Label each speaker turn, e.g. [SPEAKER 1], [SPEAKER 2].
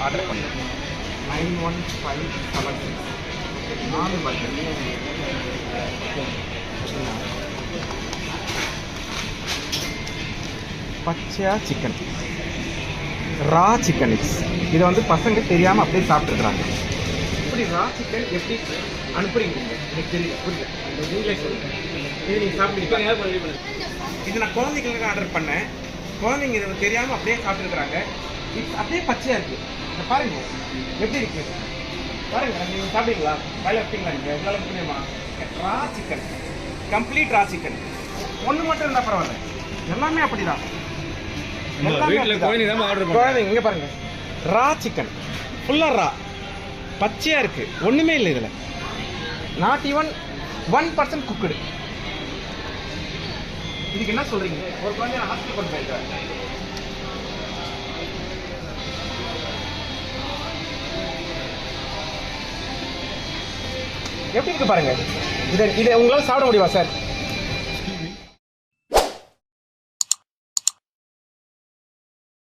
[SPEAKER 1] Order பண்ணேன். 91576 4 burger. பச்சையா chicken, ரா chicken. இதை வந்து பசங்க தெரியாமல் அப்படியே சாப்பிட்ருக்குறாங்க. இப்படி ரா சிக்கன் எப்படி அனுப்புறீங்க எனக்கு தெரியல, புரியல. இந்த நீங்களே சொல்லுங்கள். இது நீங்கள் சாப்பிடுங்க. இது நான் குழந்தைங்களுக்கு ஆர்டர் பண்ணேன். குழந்தைங்க இதை தெரியாமல் அப்படியே சாப்பிட்டுருக்குறாங்க. இது அப்படியே பச்சையாக இருக்குது. இதை பாருங்கள் எப்படி இருக்குது பாருங்கள். நீங்கள் சாப்பிடுங்களா? வாயில் வைப்பீங்களா? நீங்கள் எவ்வளோ புரியுமா? ரா சிக்கன், கம்ப்ளீட் ரா சிக்கன். ஒன்று மட்டும் இருந்தால் பரவாயில்ல, எல்லாமே அப்படி தான். குழந்தைங்க இங்கே பாருங்கள், ரா சிக்கன் ஃபுல்லாக ரா, பச்சையாக இருக்குது. ஒன்றுமே இல்லை இதில். Not even 1% cooked. இதுக்கு என்ன சொல்கிறீங்க? ஒரு குழந்தைய ஹாஸ்பிட்டல் கொண்டு போயிருக்கேன். எப்படி இருக்கு பாருங்க. இதை உங்களால் சாப்பிட முடியுமா சார்?